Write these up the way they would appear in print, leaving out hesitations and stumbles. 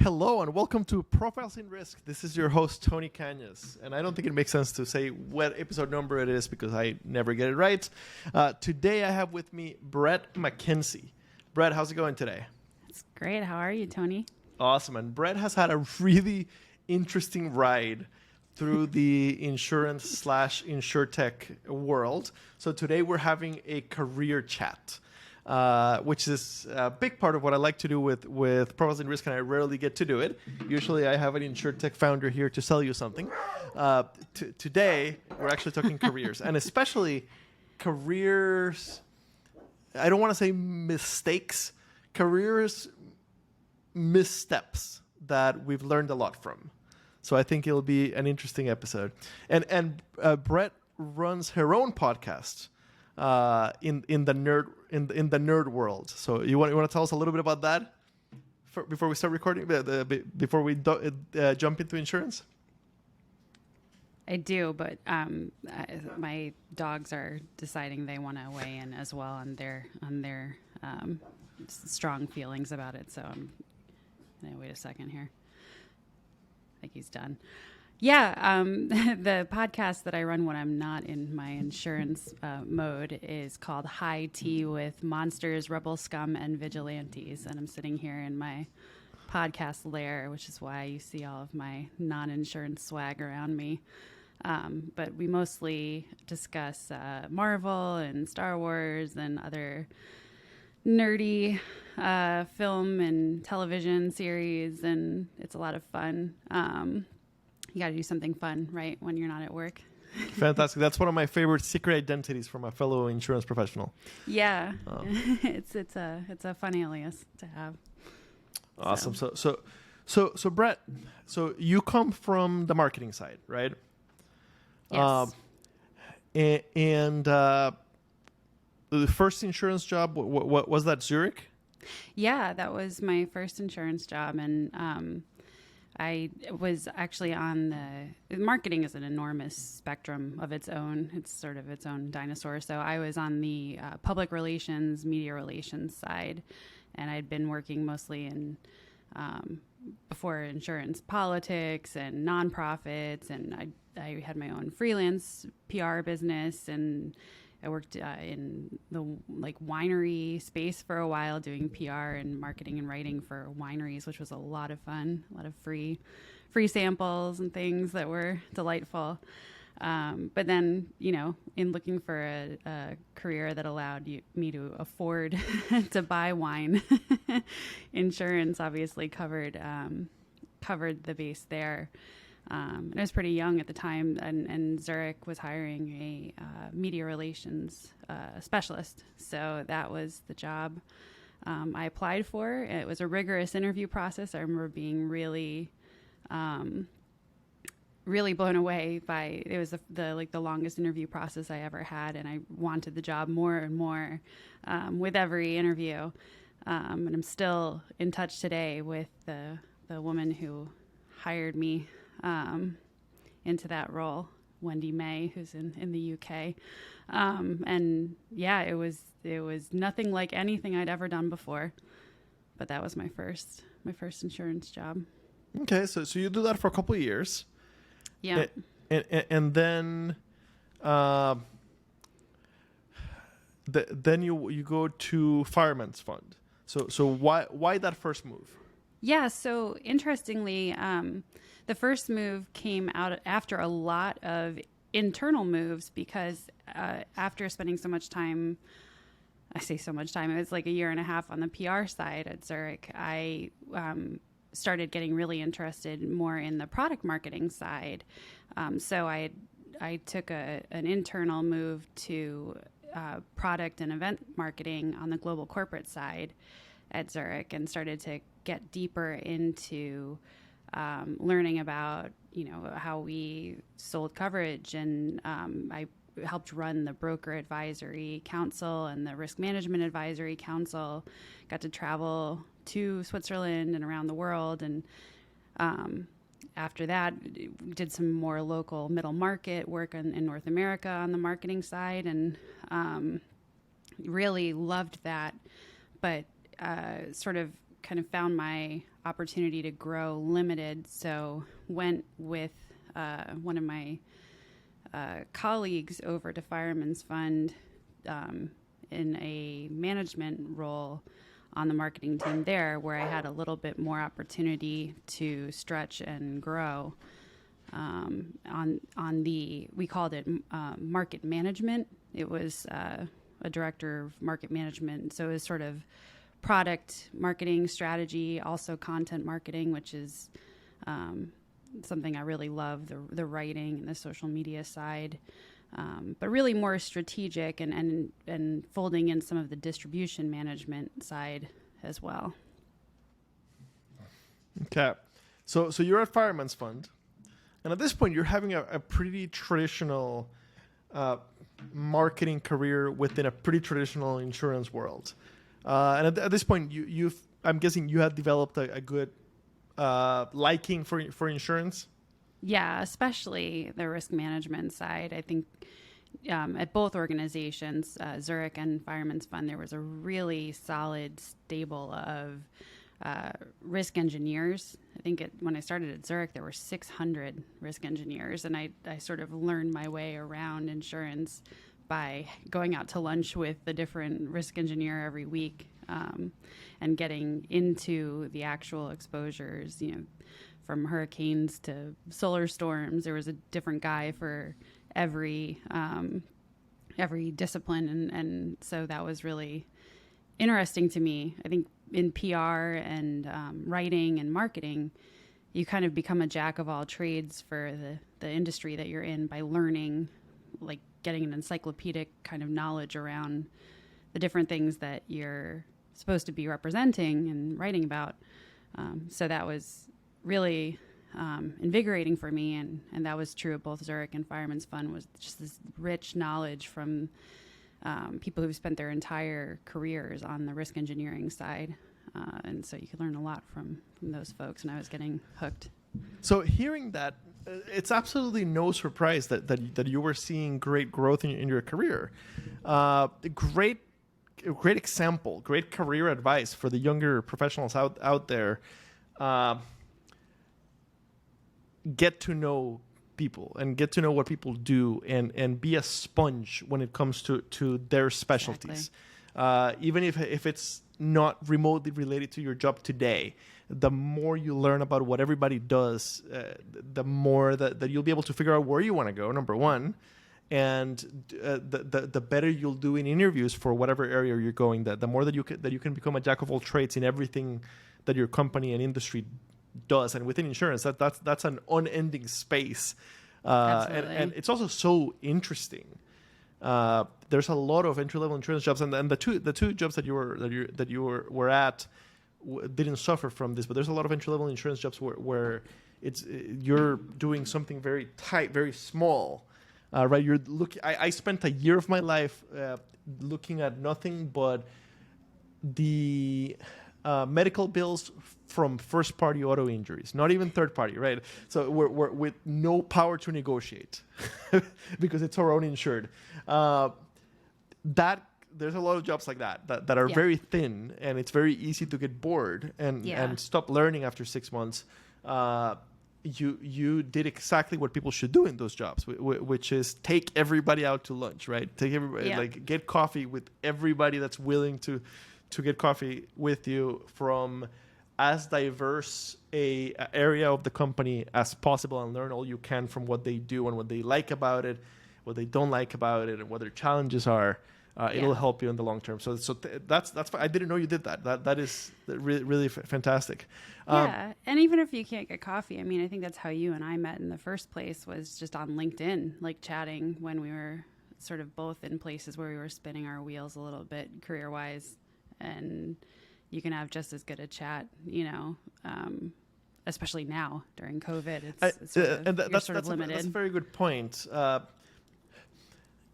Hello and welcome to Profiles in Risk. This is your host, Tony Cañas. And I don't think it makes sense to say what episode number it is because I never get it right. Today I have with me Brett McKenzie. Brett, how's it going today? It's great. How are you, Tony? Awesome. And Brett has had a really interesting ride through the insurance/insurtech world. So today we're having a career chat. Which is a big part of what I like to do with Profiles in Risk, and I rarely get to do it. Usually I have an insurtech founder here to sell you something. Today, we're actually talking careers, and especially careers, I don't want to say mistakes, careers missteps that we've learned a lot from. So I think it'll be an interesting episode. And Brett runs her own podcast. In the nerd world. So you want to tell us a little bit about that before we start recording, before we jump into insurance? I do, but my dogs are deciding they want to weigh in as well on their strong feelings about it. So wait a second here. I think he's done. Yeah, the podcast that I run when I'm not in my insurance mode is called High Tea with Monsters, Rebel Scum, and Vigilantes. And I'm sitting here in my podcast lair, which is why you see all of my non-insurance swag around me. But we mostly discuss Marvel and Star Wars and other nerdy film and television series, and it's a lot of fun. You got to do something fun, right, when you're not at work. Fantastic. That's one of my favorite secret identities from a fellow insurance professional. Yeah. It's a fun alias to have. Awesome. So Brett, so you come from the marketing side, right? Yes. And the first insurance job, what was that, Zurich? Yeah, that was my first insurance job, and I was actually on the marketing is an enormous spectrum of its own. It's sort of its own dinosaur. So I was on the public relations, media relations side, and I'd been working mostly in before insurance politics and nonprofits, and I had my own freelance PR business, and I worked in the winery space for a while, doing PR and marketing and writing for wineries, which was a lot of fun, a lot of free samples and things that were delightful. But then, in looking for a career that allowed me to afford to buy wine, insurance obviously covered the base there. And I was pretty young at the time, and Zurich was hiring a media relations specialist. So that was the job I applied for. It was a rigorous interview process. I remember being really blown away by it. Was the longest interview process I ever had, and I wanted the job more and more with every interview. And I'm still in touch today with the woman who hired me into that role, Wendy May, who's in the UK. And yeah, it was nothing like anything I'd ever done before, but that was my first insurance job. Okay. So you do that for a couple of years. Yeah. And then, then you go to Fireman's Fund. So why that first move? Yeah. So interestingly, the first move came out after a lot of internal moves because after spending so much time, I say so much time, it was like a year and a half on the PR side at Zurich, I started getting really interested more in the product marketing side. So I took an internal move to product and event marketing on the global corporate side at Zurich, and started to get deeper into learning about how we sold coverage, and I helped run the broker advisory council and the risk management advisory council. Got to travel to Switzerland and around the world, and after that did some more local middle market work in North America on the marketing side, and really loved that, but sort of kind of found my opportunity to grow limited. So went with one of my colleagues over to Fireman's Fund in a management role on the marketing team there, where I had a little bit more opportunity to stretch and grow on the, we called it market management. It was a director of market management. So it was sort of product marketing strategy, also content marketing, which is something I really love, the writing and the social media side. But really more strategic and folding in some of the distribution management side as well. Okay. So you're at Fireman's Fund, and at this point you're having a pretty traditional marketing career within a pretty traditional insurance world. And at this point, I'm guessing you had developed a good liking for insurance. Yeah, especially the risk management side. I think at both organizations, Zurich and Fireman's Fund, there was a really solid stable of risk engineers. I think when I started at Zurich, there were 600 risk engineers, and I sort of learned my way around insurance by going out to lunch with a different risk engineer every week and getting into the actual exposures, from hurricanes to solar storms. There was a different guy for every discipline, and so that was really interesting to me. I think in PR and writing and marketing, you kind of become a jack of all trades for the industry that you're in by learning, like getting an encyclopedic kind of knowledge around the different things that you're supposed to be representing and writing about. So that was really invigorating for me, and that was true of both Zurich and Fireman's Fund, was just this rich knowledge from people who've spent their entire careers on the risk engineering side. And so you could learn a lot from those folks, and I was getting hooked. So hearing that, it's absolutely no surprise that you were seeing great growth in your career. Great example, great career advice for the younger professionals out there. Get to know people and get to know what people do, and be a sponge when it comes to their specialties. Exactly. Even if it's not remotely related to your job today, the more you learn about what everybody does, the more that you'll be able to figure out where you want to go, number one, and the better you'll do in interviews for whatever area you're going. The more that you can become a jack of all trades in everything that your company and industry does. And within insurance, that's an unending space, and it's also so interesting. There's a lot of entry-level insurance jobs, and the two jobs that you were at didn't suffer from this, but there's a lot of entry-level insurance jobs where you're doing something very tight, very small, right? I spent a year of my life looking at nothing but the medical bills from first-party auto injuries, not even third-party, right? So we're with no power to negotiate because it's our own insured. There's a lot of jobs like that are very thin, and it's very easy to get bored and stop learning after 6 months. You did exactly what people should do in those jobs, which is take everybody out to lunch, right? Take everybody, like get coffee with everybody that's willing to get coffee with you from as diverse a area of the company as possible, and learn all you can from what they do and what they like about it, what they don't like about it, and what their challenges are. It'll help you in the long term. So that's I didn't know you did that. That is really fantastic. Yeah, and even if you can't get coffee, I mean, I think that's how you and I met in the first place, was just on LinkedIn, like chatting when we were sort of both in places where we were spinning our wheels a little bit career-wise. And you can have just as good a chat, especially now during COVID. It's sort of limited. That's a very good point.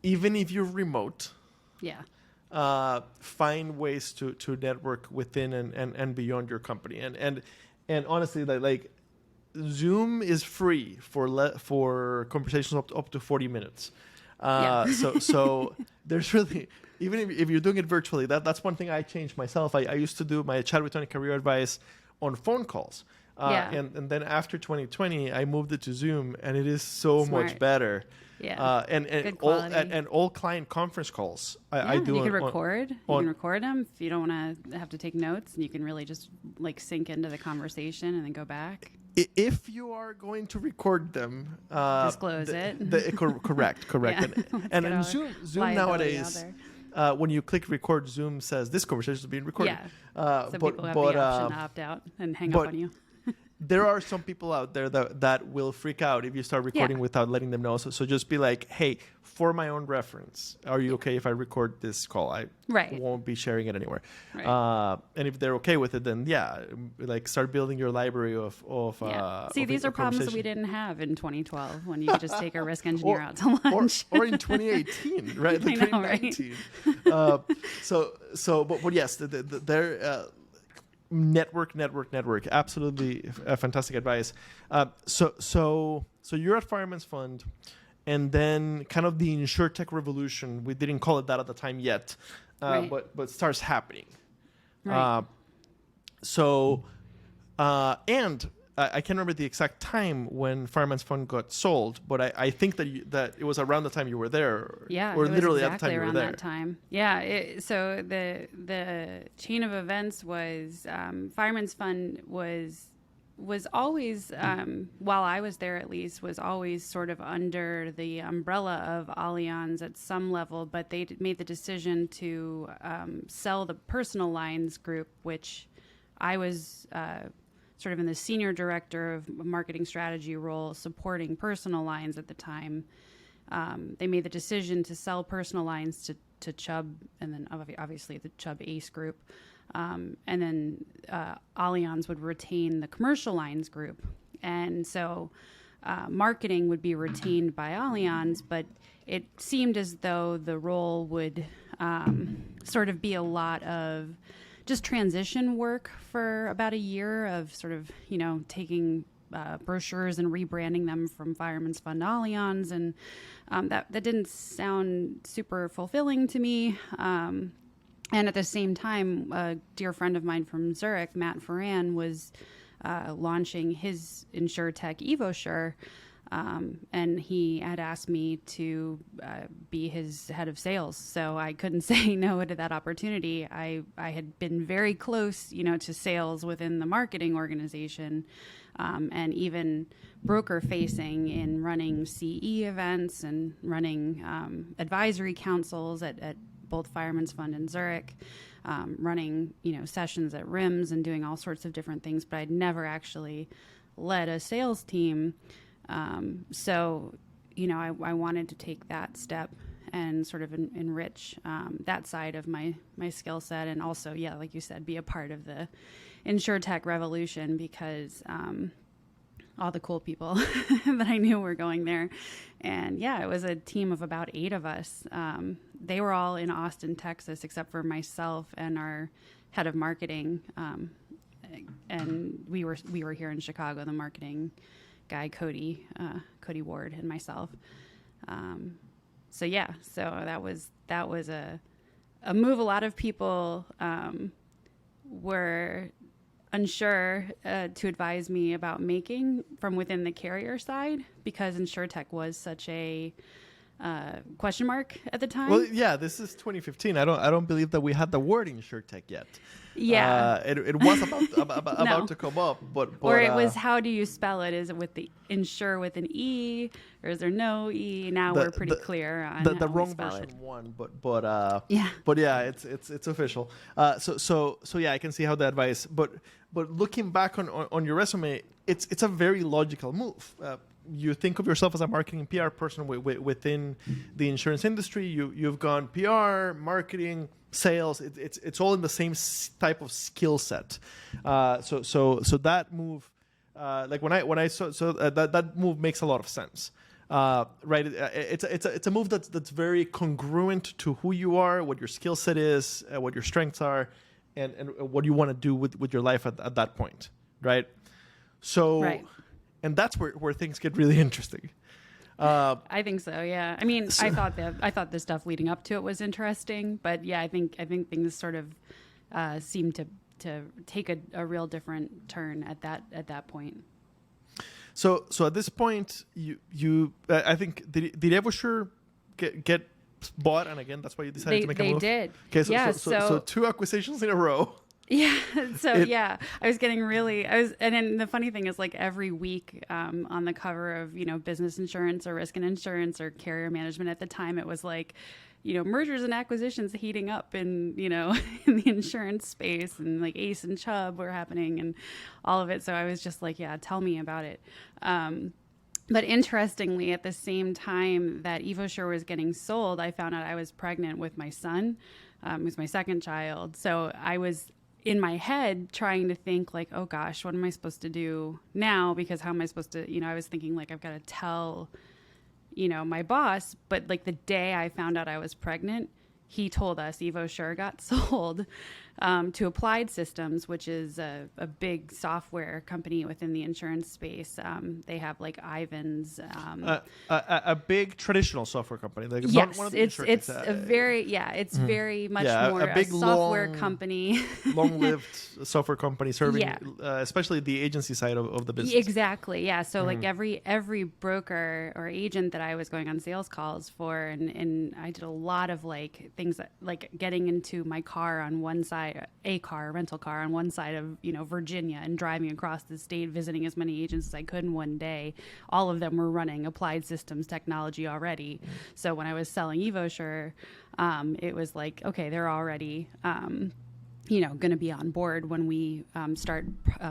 Even if you're remote, find ways to network within and beyond your company. And honestly, like Zoom is free for conversations up to 40 minutes. So there's really, even if you're doing it virtually, that's one thing I changed myself. I used to do my chat with Tony career advice on phone calls. And then after 2020, I moved it to Zoom, and it is so much better. Yeah. And all client conference calls I do. You can record. You can record them if you don't want to have to take notes, and you can really just like sink into the conversation and then go back. If you are going to record them, disclose it. Correct. Yeah. And Zoom nowadays, when you click record, Zoom says this conversation is being recorded. Yeah. So people have the option to opt out and hang up on you. There are some people out there that will freak out if you start recording without letting them know. So just be like, hey, for my own reference, are you okay if I record this call? I won't be sharing it anywhere. Right. And if they're okay with it, then like start building your library of See, these are problems that we didn't have in 2012 when you could just take a risk engineer out to lunch. or in 2018, right? I know, right? But yes, they're... Network. Absolutely fantastic advice. So you're at Fireman's Fund, and then kind of the InsurTech revolution. We didn't call it that at the time yet, but starts happening. Right. And I can't remember the exact time when Fireman's Fund got sold, but I think that it was around the time you were there. Yeah, or it was literally exactly at the time you were around there. that time. Yeah. So the chain of events was Fireman's Fund was always, while I was there at least, was always sort of under the umbrella of Allianz at some level, but they made the decision to sell the personal lines group, which I was sort of in the senior director of marketing strategy role supporting personal lines at the time. They made the decision to sell personal lines to Chubb, and then obviously the Chubb Ace group. And then Allianz would retain the commercial lines group. And so marketing would be retained by Allianz, but it seemed as though the role would sort of be a lot of just transition work for about a year of sort of, taking brochures and rebranding them from Fireman's Fund to Allianz. And that didn't sound super fulfilling to me. And at the same time, a dear friend of mine from Zurich, Matt Ferran, was launching his InsurTech EvoSure. And he had asked me to be his head of sales. So I couldn't say no to that opportunity. I had been very close, to sales within the marketing organization, and even broker facing in running CE events and running advisory councils at both Fireman's Fund and Zurich, running, sessions at RIMS and doing all sorts of different things, but I'd never actually led a sales team. So, I wanted to take that step and sort of enrich that side of my skill set, and also, like you said, be a part of the InsurTech revolution, because all the cool people that I knew were going there. And it was a team of about 8 of us. They were all in Austin, Texas, except for myself and our head of marketing. And we were here in Chicago, the marketing guy, Cody Ward, and myself. So that was a move. A lot of people were unsure to advise me about making from within the carrier side, because InsurTech was such a question mark at the time. Well, this is 2015. I don't believe that we had the word InsurTech yet. Yeah, it was about to come up, but or it was, how do you spell it? Is it with the insure with an E, or is there no E? Now we're pretty clear on the how wrong we spell version it. one, but it's official. So I can see how the advice, but looking back on your resume, it's a very logical move. You think of yourself as a marketing PR person within the insurance industry. You've gone PR, marketing, sales. It's all in the same type of skill set. So that move, like when I saw that move makes a lot of sense. Right? It's a move that's very congruent to who you are, what your skill set is, what your strengths are, and what you want to do with your life at that point. Right? So. Right. And that's where things get really interesting. I think so. Yeah. I mean, I thought the stuff leading up to it was interesting, but yeah, I think things sort of seemed to take a real different turn at that point. So at this point, you I think did EvoSure get bought, and again that's why you decided to make a move? They did. Okay, so, yeah, so two acquisitions in a row. Yeah. So I was getting and then the funny thing is, like, every week on the cover of, Business Insurance or Risk and Insurance or Carrier Management at the time, it was like, mergers and acquisitions heating up in, in the insurance space, and like Ace and Chubb were happening and all of it. So I was just like, yeah, tell me about it. But interestingly, at the same time that EvoSure was getting sold, I found out I was pregnant with my son. It was my second child. So I was in my head trying to think like, oh gosh, what am I supposed to do now? Because how am I supposed to, I was thinking like, I've got to tell, my boss. But like the day I found out I was pregnant, he told us EvoSure got sold to Applied Systems, which is a big software company within the insurance space. They have like Ivan's. A big traditional software company. Like yes, one of the it's a very very much more a big software company. Long-lived software company serving especially the agency side of the business. Exactly, yeah. So like every broker or agent that I was going on sales calls for, and I did a lot of like things that, like getting into my car on one side, a rental car on one side of, Virginia, and driving across the state, visiting as many agents as I could in one day. All of them were running Applied Systems technology already. So when I was selling EvoSure, it was like, okay, they're already, going to be on board when we start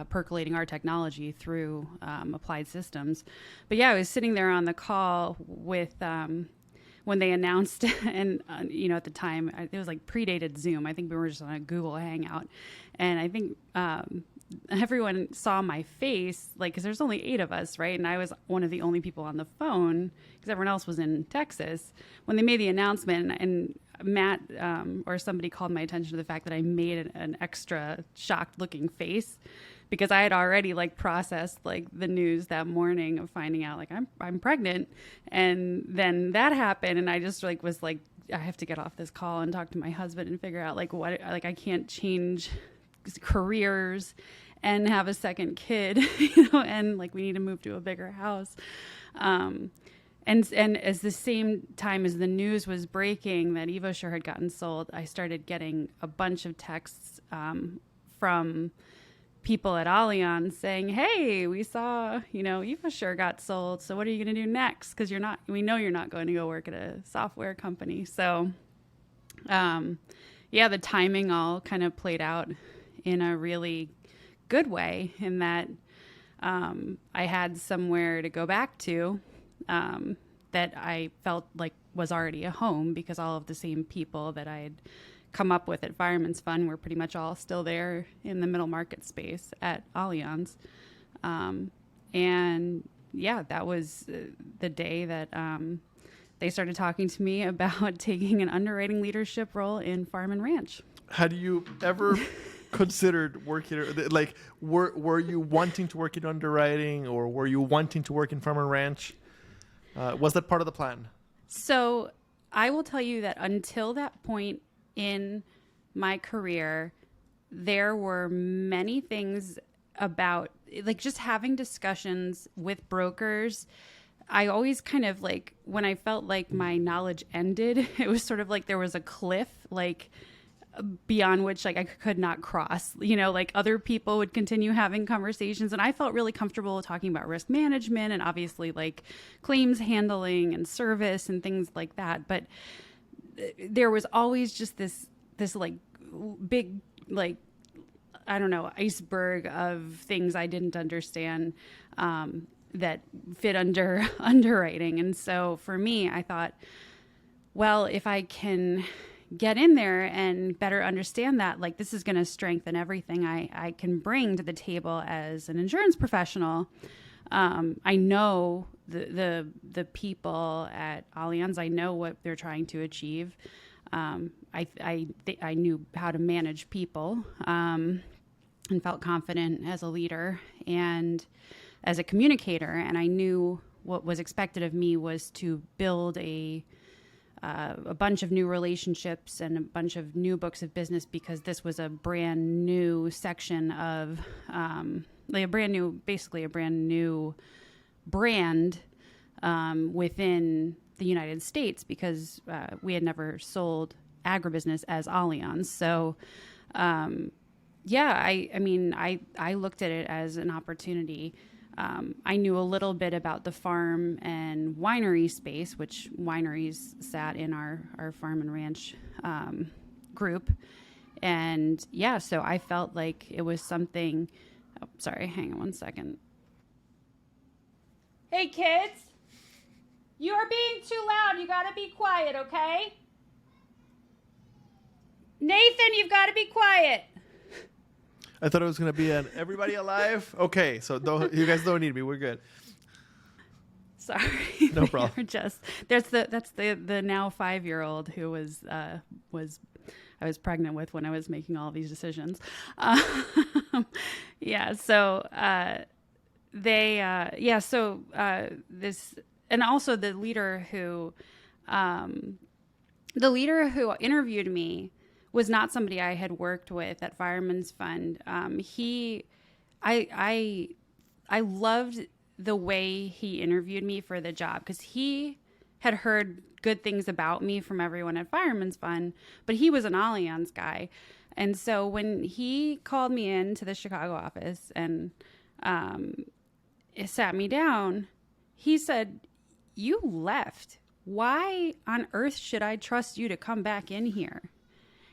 percolating our technology through Applied Systems. But yeah, I was sitting there on the call with when they announced, and at the time it was like predated Zoom. I think we were just on a Google Hangout, and I think everyone saw my face, like, because there's only 8 of us, right? And I was one of the only people on the phone because everyone else was in Texas when they made the announcement. And Matt or somebody called my attention to the fact that I made an extra shocked looking face, because I had already like processed like the news that morning of finding out like I'm pregnant. And then that happened, and I just like was like, I have to get off this call and talk to my husband and figure out like what, like I can't change careers and have a second kid, and like we need to move to a bigger house. And as the same time as the news was breaking that EvoSure had gotten sold, I started getting a bunch of texts from people at Allianz saying, "Hey, we saw, EvoSure got sold. So what are you going to do next? Because we know you're not going to go work at a software company." So, the timing all kind of played out in a really good way, in that I had somewhere to go back to that I felt like was already a home, because all of the same people that I had come up with at Fireman's Fund were pretty much all still there in the middle market space at Allianz. That was the day that they started talking to me about taking an underwriting leadership role in Farm and Ranch. Had you ever considered working, like, were you wanting to work in underwriting, or were you wanting to work in Farm and Ranch? Was that part of the plan? So I will tell you that until that point in my career, there were many things about like just having discussions with brokers. I always kind of like, when I felt like my knowledge ended, it was sort of like there was a cliff, like beyond which like I could not cross, like other people would continue having conversations, and I felt really comfortable talking about risk management and obviously like claims handling and service and things like that. But there was always just this like big, like, I don't know, iceberg of things I didn't understand that fit under underwriting. And so for me, I thought, well, if I can get in there and better understand that, like, this is going to strengthen everything I can bring to the table as an insurance professional. I know the people at Allianz. I know what they're trying to achieve. I knew how to manage people, and felt confident as a leader and as a communicator. And I knew what was expected of me was to build a bunch of new relationships and a bunch of new books of business, because this was a brand new section of basically a brand new brand within the United States, because we had never sold agribusiness as Allianz. So, I looked at it as an opportunity. I knew a little bit about the farm and winery space, which wineries sat in our farm and ranch group. And yeah, so I felt like it was something. Oh, sorry, hang on one second. Hey, kids, you are being too loud. You got to be quiet, okay? Nathan, you've got to be quiet. I thought it was going to be an everybody alive. Okay, so you guys don't need me. We're good. Sorry. No problem. That's the now 5-year-old who was I was pregnant with when I was making all these decisions. This, and also the leader who interviewed me was not somebody I had worked with at Fireman's Fund. I loved the way he interviewed me for the job, because he had heard good things about me from everyone at Fireman's Fund, but he was an Allianz guy. And so when he called me into the Chicago office and it sat me down, he said, "You left. Why on earth should I trust you to come back in here?"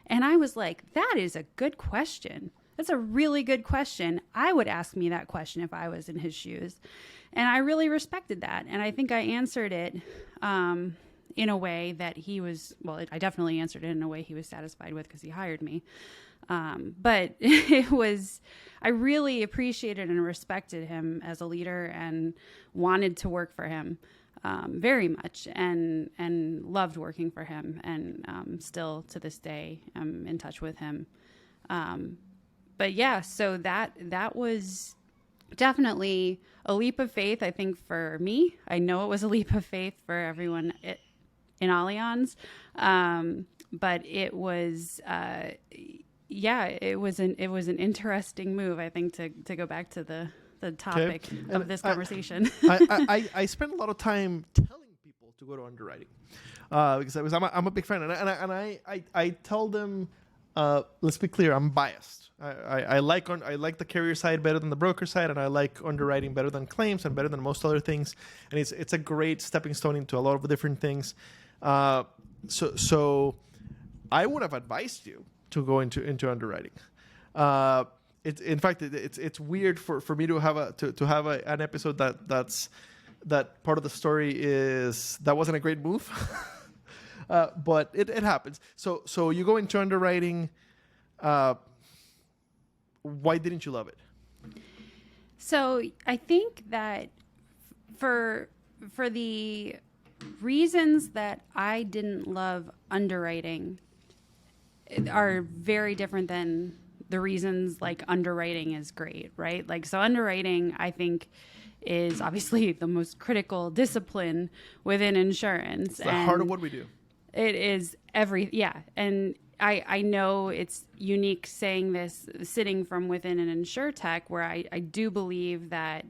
And I was like, that is a good question. That's a really good question. I would ask me that question if I was in his shoes. And I really respected that. And I think I answered it in a way that I definitely answered it in a way he was satisfied with, because he hired me. But I really appreciated and respected him as a leader and wanted to work for him very much, and loved working for him, and still to this day I'm in touch with him. But yeah, so that was definitely a leap of faith, I think, for me. I know it was a leap of faith for everyone in Allianz. But it was, it was an interesting move, I think, to go back to the topic of this conversation. I spent a lot of time telling people to go to underwriting because I'm a big fan, and I tell them, let's be clear, I'm biased. I like the carrier side better than the broker side, and I like underwriting better than claims and better than most other things. And it's a great stepping stone into a lot of different things. So I would have advised you to go into underwriting. In fact, it's weird for me to have an episode that part of the story is that wasn't a great move, but it happens. So you go into underwriting. Why didn't you love it? So I think that for the reasons that I didn't love underwriting are very different than the reasons like underwriting is great, right? Like, so underwriting, I think, is obviously the most critical discipline within insurance. It's the heart of what we do. It is and I know it's unique saying this sitting from within an insurtech, where I do believe that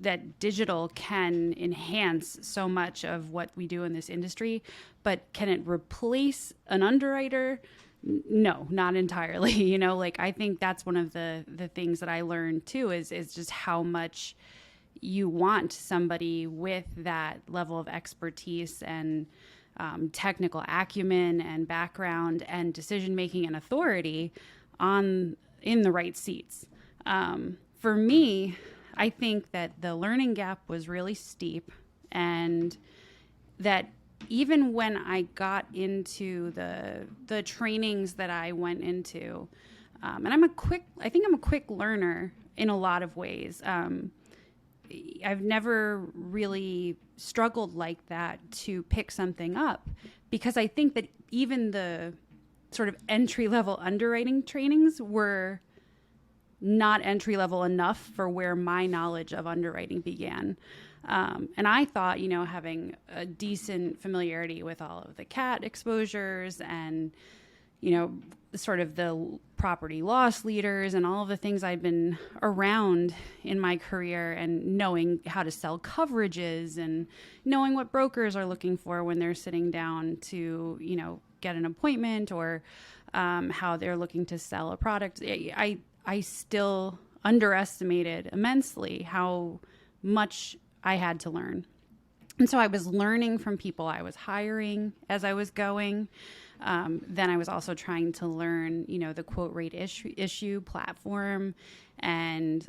that digital can enhance so much of what we do in this industry, but can it replace an underwriter? No, not entirely. I think that's one of the things that I learned too, is just how much you want somebody with that level of expertise and technical acumen and background and decision-making and authority in the right seats. For me, I think that the learning gap was really steep, and that even when I got into the trainings that I went into, and I think I'm a quick learner in a lot of ways. I've never really struggled like that to pick something up, because I think that even the sort of entry-level underwriting trainings were not entry level enough for where my knowledge of underwriting began. And I thought, having a decent familiarity with all of the cat exposures and, sort of the property loss leaders and all of the things I'd been around in my career, and knowing how to sell coverages and knowing what brokers are looking for when they're sitting down to, get an appointment, or how they're looking to sell a product. I still underestimated immensely how much I had to learn. And so I was learning from people I was hiring as I was going. Then I was also trying to learn, the quote rate issue platform, and,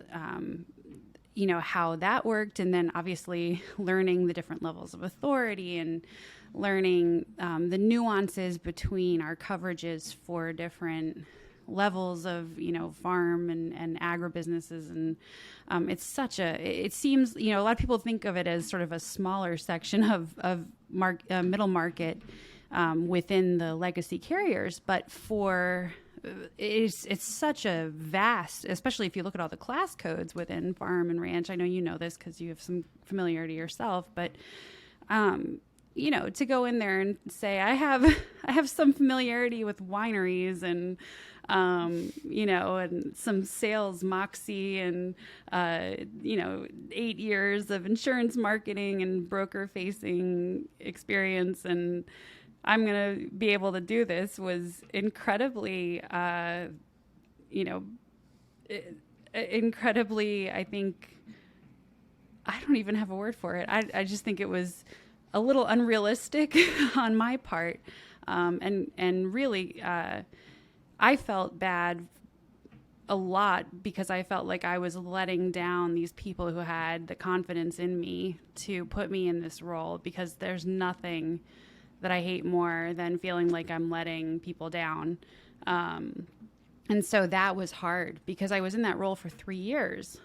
how that worked. And then obviously learning the different levels of authority, and learning the nuances between our coverages for different levels of, farm and agribusinesses. And it seems, a lot of people think of it as sort of a smaller section of middle market within the legacy carriers, but it's such a vast, especially if you look at all the class codes within farm and ranch. I know you know this because you have some familiarity yourself, but to go in there and say, I have some familiarity with wineries and, and some sales moxie and, 8 years of insurance marketing and broker facing experience, and I'm going to be able to do this, was incredibly, incredibly, I think, I don't even have a word for it. I just think it was a little unrealistic on my part. And really, I felt bad a lot because I felt like I was letting down these people who had the confidence in me to put me in this role, because there's nothing that I hate more than feeling like I'm letting people down. And so that was hard because I was in that role for 3 years.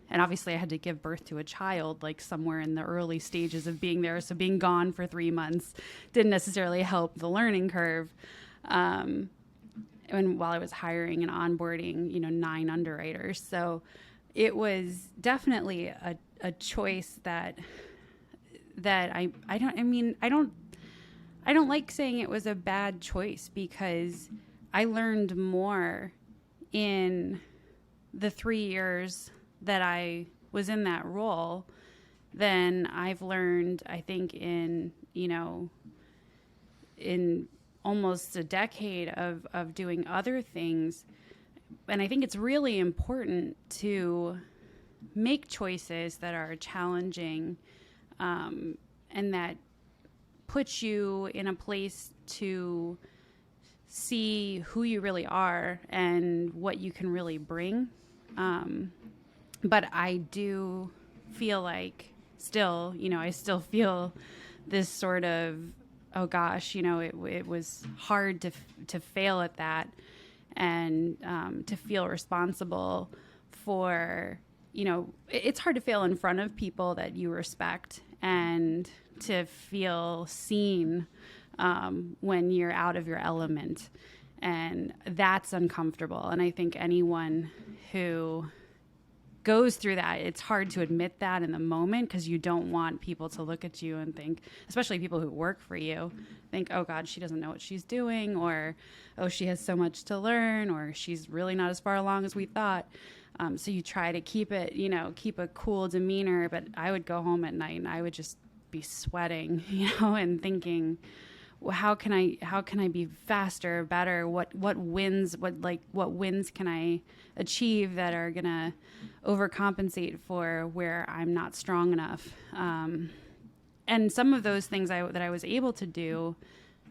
And obviously I had to give birth to a child, like somewhere in the early stages of being there. So being gone for 3 months didn't necessarily help the learning curve. And while I was hiring and onboarding, 9 underwriters. So it was definitely a choice that I don't like saying it was a bad choice, because I learned more in the 3 years that I was in that role than I've learned, I think, in almost a decade of doing other things. And I think it's really important to make choices that are challenging, and that puts you in a place to see who you really are and what you can really bring. But I do feel like still, I still feel this sort of, oh gosh, it was hard to fail at that, and to feel responsible for, it's hard to fail in front of people that you respect, and to feel seen when you're out of your element. And that's uncomfortable. And I think anyone who goes through that, it's hard to admit that in the moment, because you don't want people to look at you and think, especially people who work for you, think, oh God, she doesn't know what she's doing, or, oh, she has so much to learn, or she's really not as far along as we thought. So you try to keep it, keep a cool demeanor. But I would go home at night and I would just be sweating, and thinking, well, how can I be faster, better? What wins can I achieve that are gonna overcompensate for where I'm not strong enough? And some of those things that I was able to do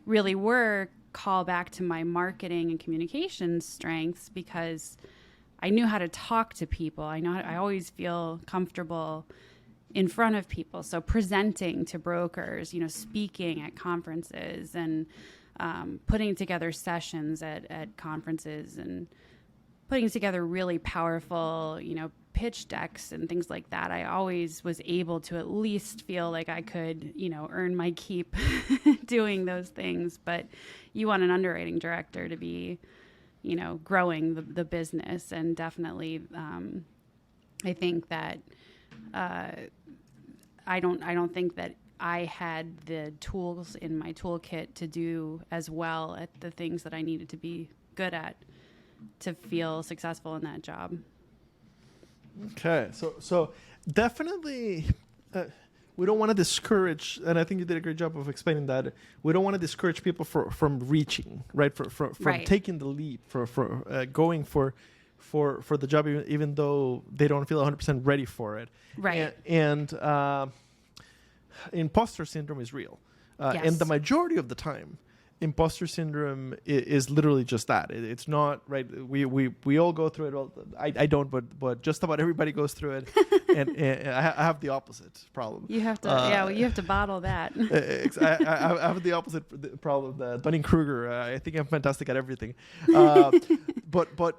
really were call back to my marketing and communication strengths, because I knew how to talk to people. I always feel comfortable in front of people. So presenting to brokers, speaking at conferences, and putting together sessions at conferences, and putting together really powerful, pitch decks and things like that. I always was able to at least feel like I could, earn my keep doing those things. But you want an underwriting director to be, growing the business. And definitely, I think that I don't think that I had the tools in my toolkit to do as well at the things that I needed to be good at to feel successful in that job. Okay, so definitely, we don't want to discourage, and I think you did a great job of explaining that. We don't want to discourage people from reaching, right? From Right. taking the leap, for going for the job, even though they don't feel 100% ready for it. Right. And imposter syndrome is real, Yes. and the majority of the time, imposter syndrome is literally just that. It's not, right. We all go through it. Well, I don't, but just about everybody goes through it, and I have the opposite problem. You have to, you have to bottle that. I have the opposite problem. Dunning Kruger. I think I'm fantastic at everything, but.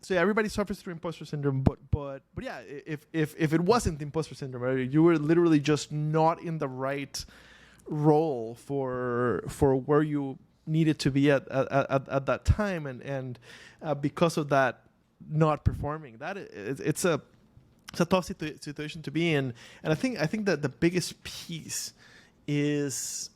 So yeah, everybody suffers through imposter syndrome, but yeah, if it wasn't imposter syndrome, right, you were literally just not in the right role for where you needed to be at that time, and because of that not performing, it's a tough situation to be in. And I think that the biggest piece is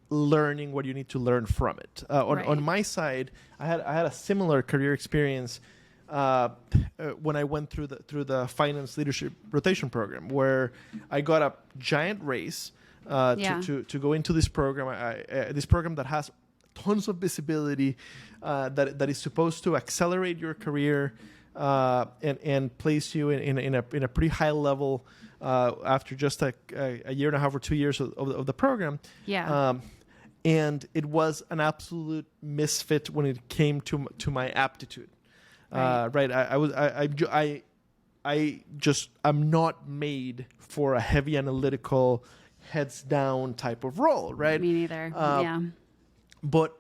learning what you need to learn from it. On my side, I had a similar career experience when I went through the finance leadership rotation program, where I got a giant raise to go into this program. This program that has tons of visibility, that is supposed to accelerate your career and place you in a pretty high level after just a year and a half or 2 years of the program. Yeah. And it was an absolute misfit when it came to my aptitude. Right. I'm not made for a heavy analytical, heads down type of role. Right. Me neither. Yeah. But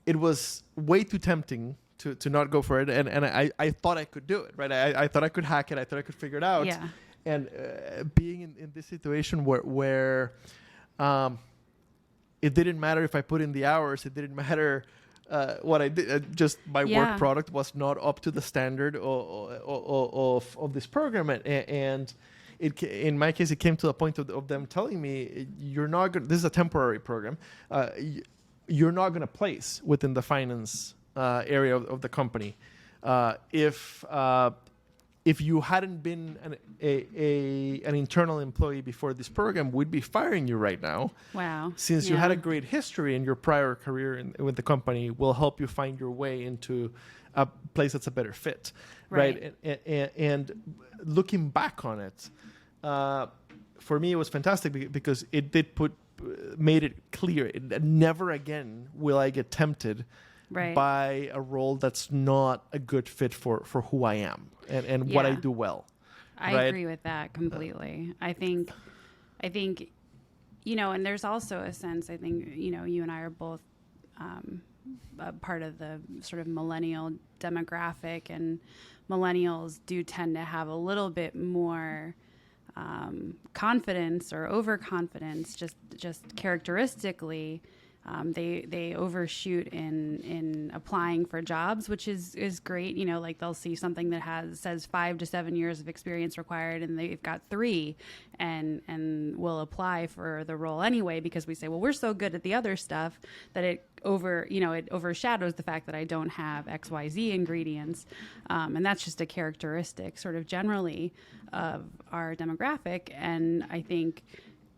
it was way too tempting to not go for it, and I thought I could do it. Right. I thought I could hack it. I thought I could figure it out. Yeah. And being in this situation where it didn't matter if I put in the hours. It didn't matter what I did. Just my work product was not up to the standard of this program. And in my case, it came to the point of them telling me, "You're not going. This is a temporary program. You're not going to place within the finance area of the company. If you hadn't been an internal employee before this program, we'd be firing you right now. Wow. Since you had a great history in your prior career with the company, we'll help you find your way into a place that's a better fit." Right. And looking back on it, for me, it was fantastic because it made it clear. Never again will I get tempted by a role that's not a good fit for who I am and what I do well. I agree with that completely. I think, and there's also a sense, I think, you and I are both a part of the sort of millennial demographic, and millennials do tend to have a little bit more confidence or overconfidence, just characteristically. They overshoot in applying for jobs, which is great. Like they'll see something that says 5 to 7 years of experience required, and they've got 3, and will apply for the role anyway because we say, well, we're so good at the other stuff that it overshadows the fact that I don't have XYZ ingredients, and that's just a characteristic, sort of generally, of our demographic. And I think,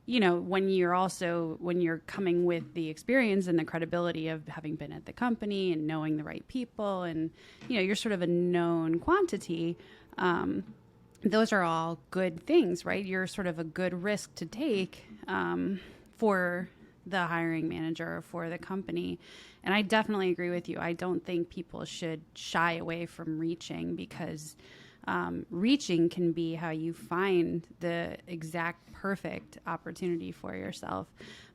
when you're coming with the experience and the credibility of having been at the company and knowing the right people, and, you're sort of a known quantity, those are all good things, right? You're sort of a good risk to take for the hiring manager or for the company. And I definitely agree with you. I don't think people should shy away from reaching, because reaching can be how you find the exact perfect opportunity for yourself,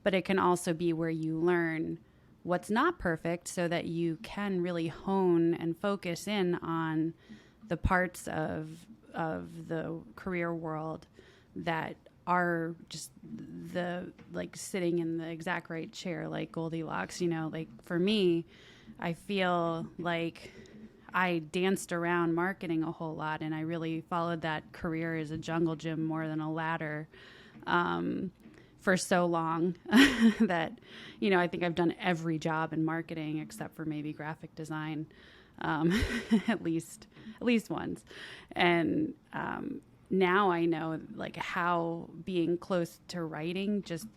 but it can also be where you learn what's not perfect so that you can really hone and focus in on the parts of the career world that are just the like sitting in the exact right chair, like Goldilocks. You know, like for me, I feel like I danced around marketing a whole lot, and I really followed that career as a jungle gym more than a ladder for so long that, you know, I think I've done every job in marketing except for maybe graphic design, at least once. And now I know like how being close to writing just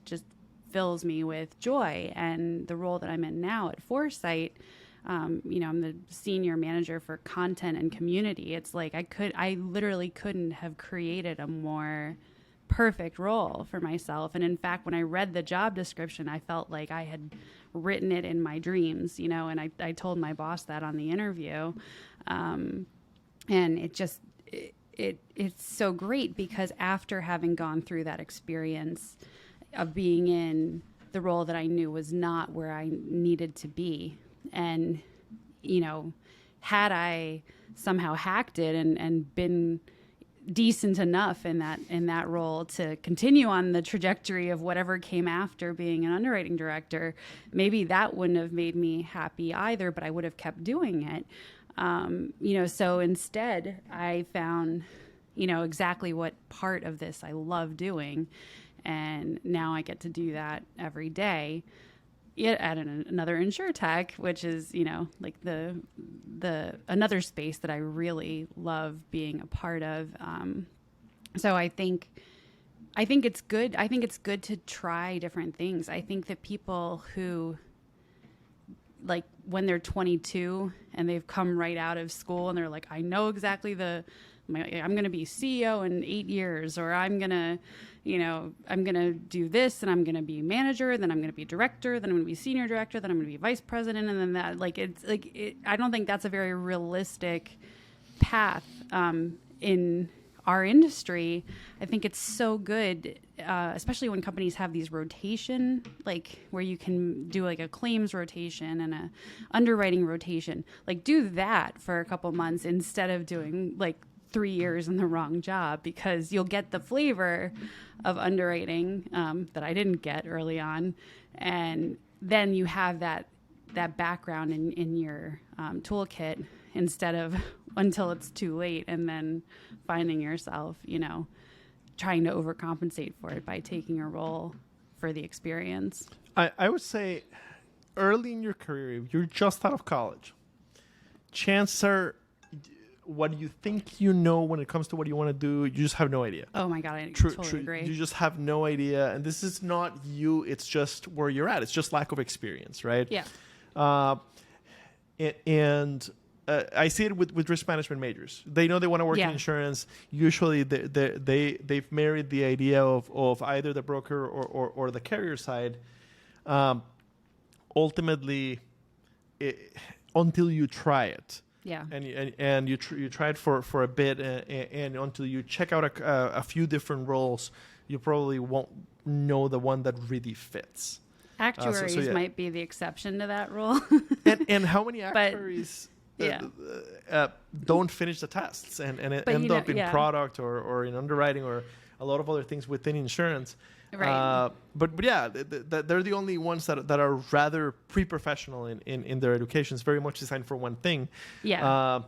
fills me with joy. And the role that I'm in now at Foresight, you know, I'm the senior manager for content and community. It's like I literally couldn't have created a more perfect role for myself. And in fact, when I read the job description, I felt like I had written it in my dreams, you know, and I told my boss that on the interview. And it's so great because after having gone through that experience of being in the role that I knew was not where I needed to be, and, you know, had I somehow hacked it and been decent enough in that role to continue on the trajectory of whatever came after being an underwriting director, maybe that wouldn't have made me happy either, but I would have kept doing it. You know, so instead I found, you know, exactly what part of this I love doing. And now I get to do that every day at another insurtech, which is, you know, like the another space that I really love being a part of. So I think it's good. I think it's good to try different things. I think that people who, like, when they're 22 and they've come right out of school and they're like, I know exactly I'm going to be CEO in 8 years, or I'm going to do this, and I'm going to be manager, then I'm going to be director, then I'm going to be senior director, then I'm going to be vice president. And then that, like, I don't think that's a very realistic path, in our industry. I think it's so good, especially when companies have these rotation, like where you can do like a claims rotation and a underwriting rotation, like do that for a couple months instead of doing like 3 years in the wrong job, because you'll get the flavor of underwriting that I didn't get early on. And then you have that background in your toolkit instead of until it's too late and then finding yourself, you know, trying to overcompensate for it by taking a role for the experience. I would say early in your career, if you're just out of college, chances are what you think you know when it comes to what you want to do, you just have no idea. Oh my God, I totally agree. You just have no idea. And this is not you, it's just where you're at. It's just lack of experience, right? Yeah. I see it with risk management majors. They know they want to work in insurance. Usually they've married the idea of either the broker or the carrier side. Ultimately, until you try it. Yeah. And you try it for a bit, and until you check out a few different roles, you probably won't know the one that really fits. Actuaries might be the exception to that rule. and how many actuaries don't finish the tests and end up in product or in underwriting or a lot of other things within insurance. Right. But yeah, they're the only ones that are rather pre-professional in their education. It's very much designed for one thing. Yeah.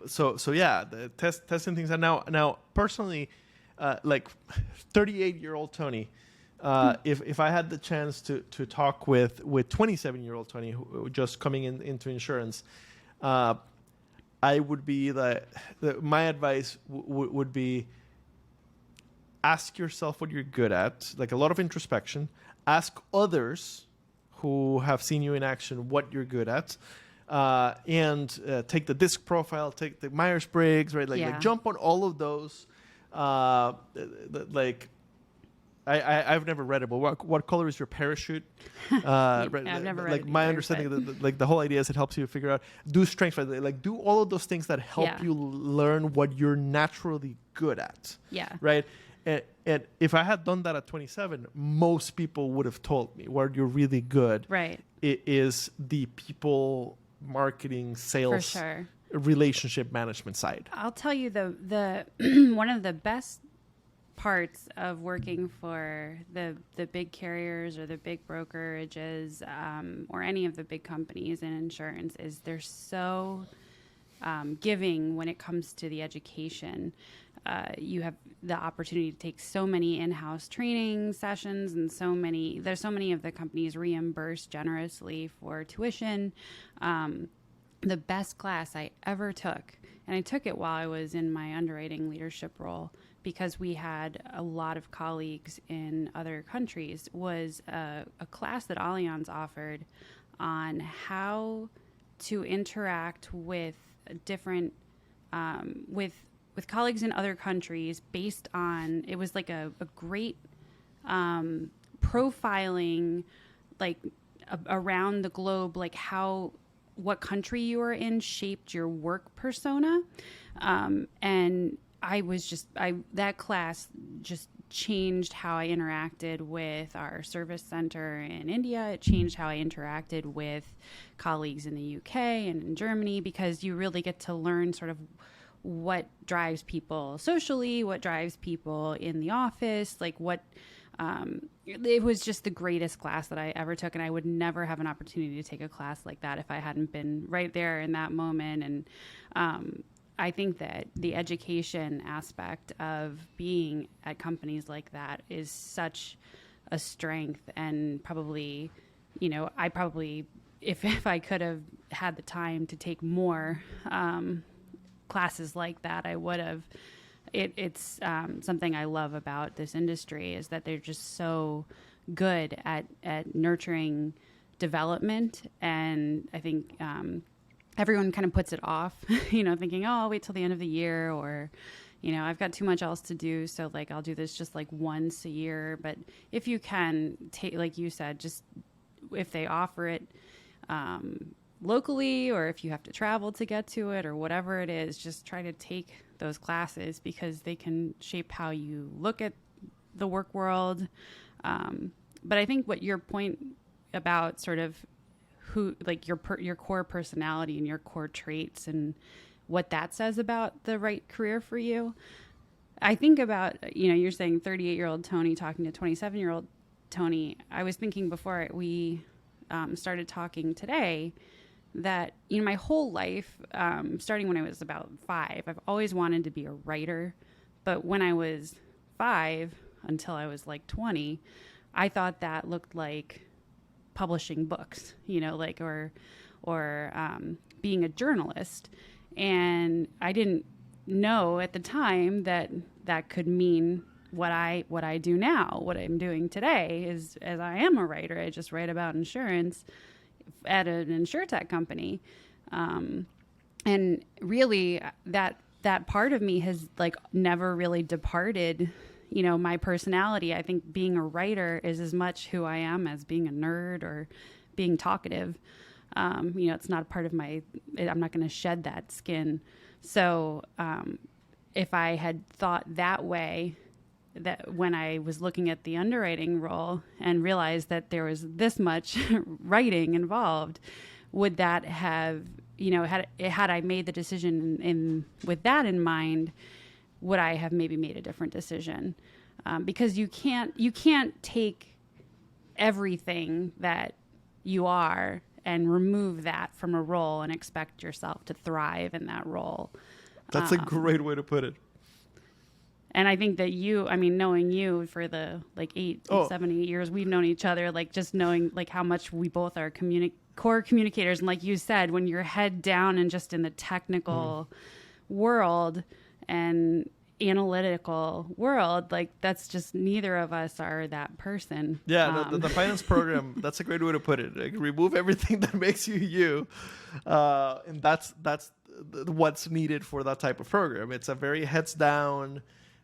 So yeah, the testing things. And now personally, like 38-year-old Tony, if I had the chance to talk with 27-year-old Tony, who just coming into insurance, I would be my advice would be, ask yourself what you're good at, like a lot of introspection. Ask others who have seen you in action what you're good at, and take the DISC profile, take the Myers-Briggs, right? Like jump on all of those. I've never read it, but what color is your parachute? I've never read it. My understanding, the whole idea is it helps you figure out, do strengths, like do all of those things that help you learn what you're naturally good at. Yeah. Right. And if I had done that at 27, most people would have told me where you're really good. Right. It is the people, marketing, sales, for sure, relationship management side. I'll tell you the one of the best parts of working for the big carriers or the big brokerages or any of the big companies in insurance is they're so giving when it comes to the education. You have the opportunity to take so many in-house training sessions, and there's so many of the companies reimburse generously for tuition. The best class I ever took, and I took it while I was in my underwriting leadership role because we had a lot of colleagues in other countries, was a class that Allianz offered on how to interact with different with colleagues in other countries based on, it was like a great profiling, like around the globe, like what country you were in shaped your work persona. And that class just changed how I interacted with our service center in India. It changed how I interacted with colleagues in the UK and in Germany, because you really get to learn sort of what drives people socially, what drives people in the office, like it was just the greatest class that I ever took. And I would never have an opportunity to take a class like that if I hadn't been right there in that moment. And I think that the education aspect of being at companies like that is such a strength, and probably, I probably, if I could have had the time to take more classes like that, I would have. It's something I love about this industry is that they're just so good at nurturing development. And I think everyone kind of puts it off, thinking, oh, I'll wait till the end of the year, or, I've got too much else to do, so like I'll do this just like once a year. But if you can take, like you said, just if they offer it locally, or if you have to travel to get to it, or whatever it is, just try to take those classes, because they can shape how you look at the work world. But I think what your point about sort of who, like your core personality and your core traits and what that says about the right career for you. I think about, you're saying 38-year-old Tony talking to 27-year-old Tony. I was thinking before we started talking today that, my whole life, starting when I was about 5, I've always wanted to be a writer. But when I was 5 until I was like 20, I thought that looked like publishing books, or being a journalist. And I didn't know at the time that could mean what I do now. What I'm doing today is, as I am a writer, I just write about insurance at an insurtech company. And really that part of me has like never really departed, my personality. I think being a writer is as much who I am as being a nerd or being talkative. It's not a part of I'm not going to shed that skin. So, if I had thought that way, that when I was looking at the underwriting role and realized that there was this much writing involved, would that have, had I made the decision with that in mind, would I have maybe made a different decision? Because you can't take everything that you are and remove that from a role and expect yourself to thrive in that role. That's a great way to put it. And I think that knowing you for the 7, 8 years we've known each other, like just knowing like how much we both are core communicators. And like you said, when you're head down and just in the technical world and analytical world, like that's just, neither of us are that person. Yeah, the finance program, that's a great way to put it. Like, remove everything that makes you, and that's what's needed for that type of program. It's a very heads down,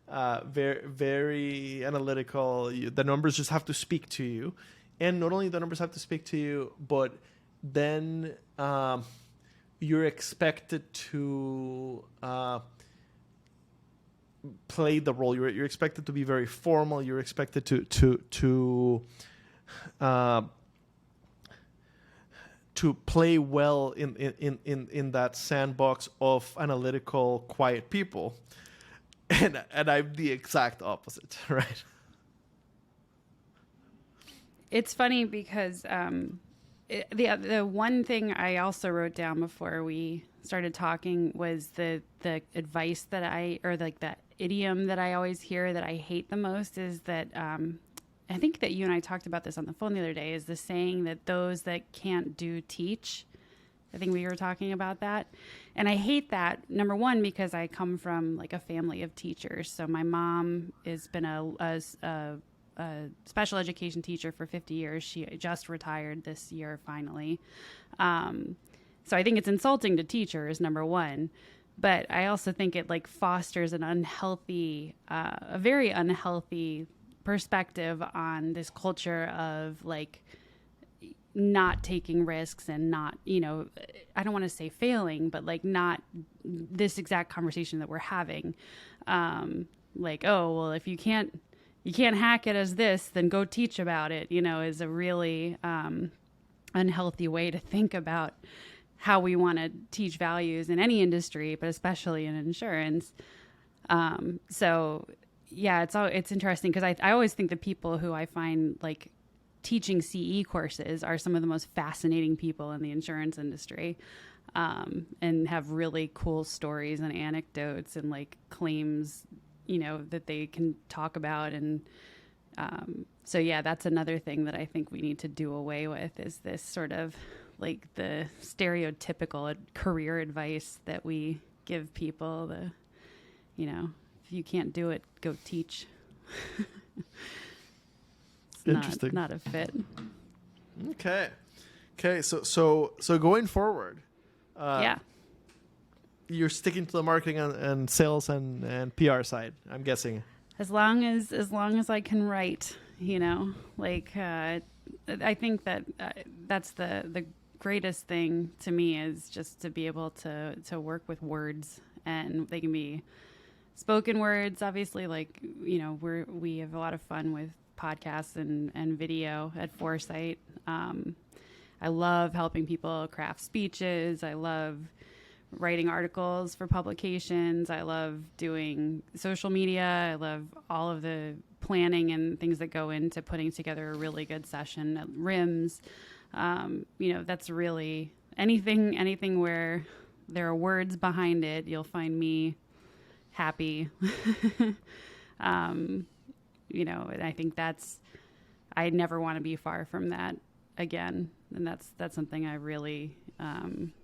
very very analytical. The numbers just have to speak to you, and not only the numbers have to speak to you, but then you're expected to play the role. You're expected to be very formal. You're expected to play well in that sandbox of analytical, quiet people. and I'm the exact opposite, right? It's funny because the one thing I also wrote down before we started talking was the advice that that idiom that I always hear that I hate the most is that I think that you and I talked about this on the phone the other day, is the saying that those that can't do teach. I think we were talking about that. And I hate that, number one, because I come from like a family of teachers. So my mom has been a special education teacher for 50 years. She just retired this year, finally. So I think it's insulting to teachers, number one. But I also think it like fosters an unhealthy, a very unhealthy perspective on this culture of like not taking risks and not, I don't want to say failing, but like not this exact conversation that we're having. Like, oh, well, if you can't hack it as this, then go teach about it, is a really unhealthy way to think about how we want to teach values in any industry, but especially in insurance. So yeah, it's interesting because I always think the people who I find like teaching CE courses are some of the most fascinating people in the insurance industry, and have really cool stories and anecdotes and like claims, that they can talk about. And so yeah, that's another thing that I think we need to do away with, is this sort of like the stereotypical career advice that we give people. If you can't do it, go teach. Interesting. Not a fit. Okay. So going forward, Yeah. you're sticking to the marketing and sales and PR side, I'm guessing. As long as I can write, I think that that's the greatest thing to me, is just to be able to work with words, and they can be spoken words, obviously, like, we have a lot of fun with podcasts and video at Foresight. I love helping people craft speeches. I love writing articles for publications. I love doing social media. I love all of the planning and things that go into putting together a really good session at RIMS. That's really anything where there are words behind it, you'll find me happy. And I think I never want to be far from that again. And that's something I really am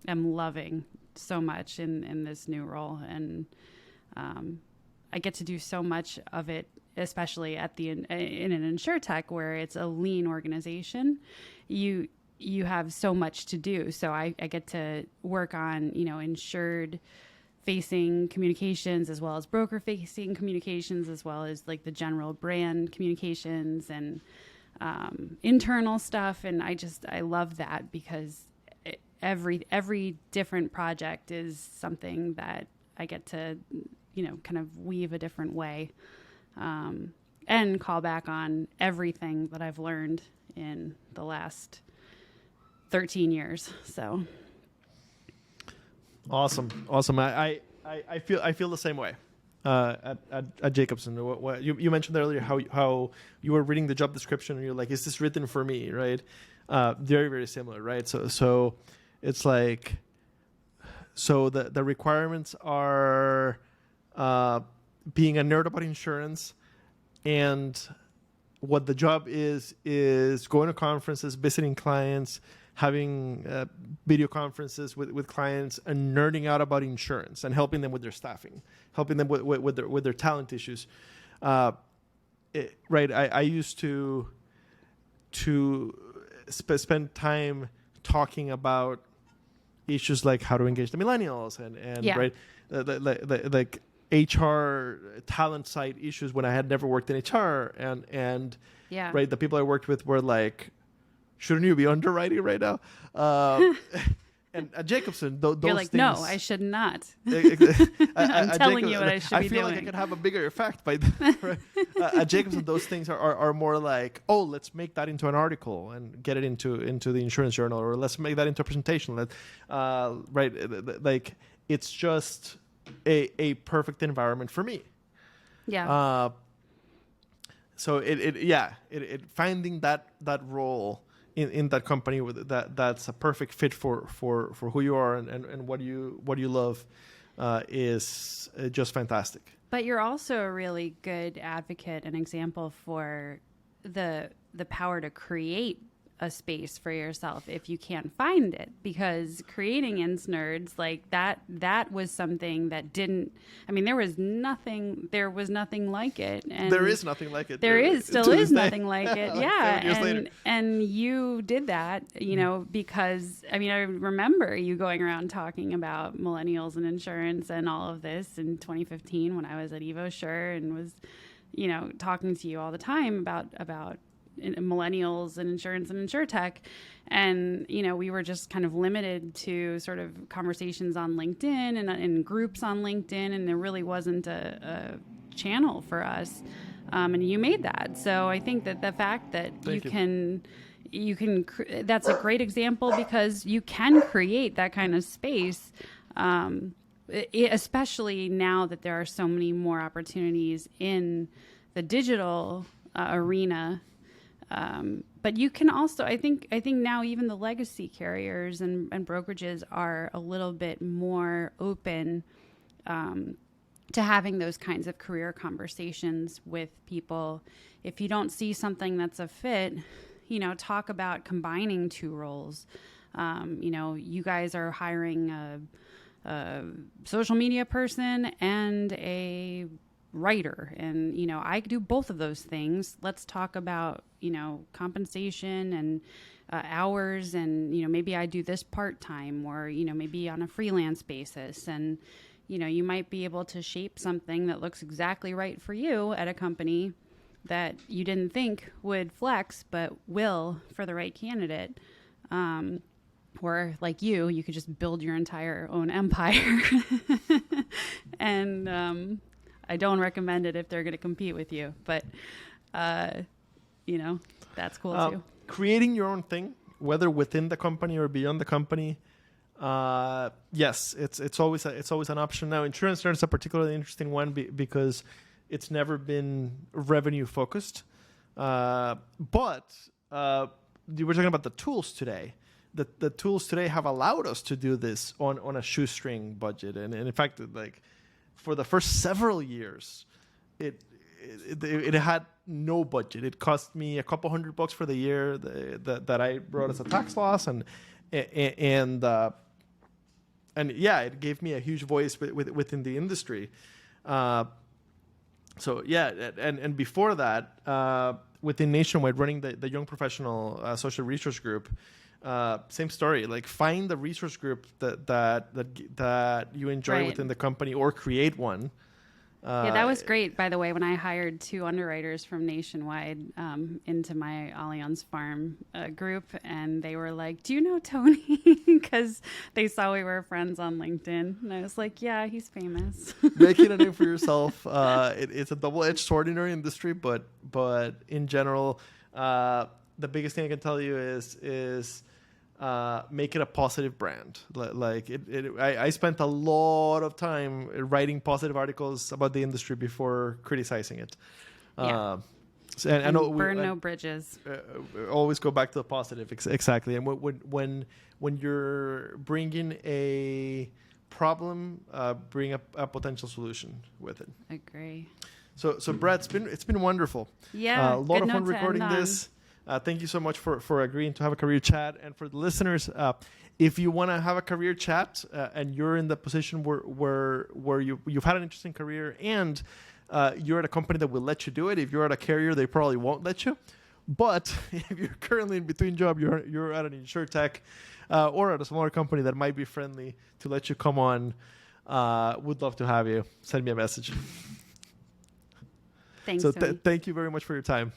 loving so much in this new role. And I get to do so much of it, especially in an InsurTech where it's a lean organization. You have so much to do. So I get to work on, insured facing communications, as well as broker facing communications, as well as like the general brand communications and internal stuff. And I love that, because every different project is something that I get to, kind of weave a different way, and call back on everything that I've learned in the last 13 years. So. Awesome. I feel the same way at Jacobson. What you mentioned earlier, how you were reading the job description and you're like, is this written for me, right? Very, very similar, right? So it's like, the requirements are being a nerd about insurance, and what the job is going to conferences, visiting clients, having video conferences with clients, and nerding out about insurance and helping them with their staffing, helping them with their talent issues. Right. I used to spend time talking about issues like how to engage the millennials and Yeah. Right, like HR talent side issues when I had never worked in HR, and Yeah. right, the people I worked with were like, shouldn't you be underwriting right now? And at Jacobson, those You're like, things, no, I should not. I'm telling you what I should be feel like I doing. could have a bigger effect by right? At Jacobson, those things are more like, oh, let's make that into an article and get it into the insurance journal, or let's make that into a presentation. Right, like it's just a perfect environment for me. Yeah. So it finding that role in that company that's a perfect fit for who you are and what you love is just fantastic. But you're also a really good advocate and example for the power to create a space for yourself if you can't find it, because creating Ins Nerds, like that was something that didn't, I mean, there was nothing like it. And there is nothing like it. There still is nothing like it. Like Yeah. 7 years later. And you did that, you know, because I mean, I remember you going around talking about millennials and insurance and all of this in 2015 when I was at EvoSure and was, you know, talking to you all the time about millennials and insurance and insurtech. And, you know, we were just kind of limited to sort of conversations on LinkedIn and groups on LinkedIn. And there really wasn't a channel for us. And you made that. So I think that the fact that you can that's a great example, because you can create that kind of space, especially now that there are so many more opportunities in the digital arena. But you can also, I think now even the legacy carriers and brokerages are a little bit more open to having those kinds of career conversations with people. If you don't see something that's a fit, you know, talk about combining two roles. You know, you guys are hiring a social media person and a writer, and you know, I do both of those things. Let's talk about, you know, compensation and hours, and you know, maybe I do this part-time, or you know, maybe on a freelance basis, and you know, you might be able to shape something that looks exactly right for you at a company that you didn't think would flex but will for the right candidate. Or like you could just build your entire own empire. And I don't recommend it if they're going to compete with you, but you know, that's cool too. Creating your own thing, whether within the company or beyond the company, yes, it's always an option. Now, insurance is a particularly interesting one because it's never been revenue focused. But you were talking about the tools today. The tools today have allowed us to do this on a shoestring budget, and in fact, like, for the first several years, it had no budget. It cost me a couple $100 for the year that I brought as a tax loss, and yeah, it gave me a huge voice within the industry. So yeah, and before that, within Nationwide, running the Young Professional Social Resource Group. Same story. Like, find the resource group that you enjoy Right. within the company, or create one. Yeah, that was great, by the way, when I hired 2 underwriters from Nationwide into my Allianz Farm group, and they were like, "Do you know Tony?" Because they saw we were friends on LinkedIn, and I was like, "Yeah, he's famous." Making a name for yourself, it's a double-edged sword in our industry, but in general, the biggest thing I can tell you is make it a positive brand. Like I spent a lot of time writing positive articles about the industry before criticizing it. Yeah. And I know burn no bridges. Always go back to the positive. Exactly. And when you're bringing a problem, bring a potential solution with it. Agree. So Brad, it's been wonderful. Yeah, a lot good of fun note to recording end on. this. Thank you so much for agreeing to have a career chat. And for the listeners, if you want to have a career chat and you're in the position where you've had an interesting career and you're at a company that will let you do it. If you're at a carrier, they probably won't let you. But if you're currently in between job, you're at an insurtech or at a smaller company that might be friendly to let you come on, would love to have you. Send me a message. Thanks, So Tony. thank you very much for your time.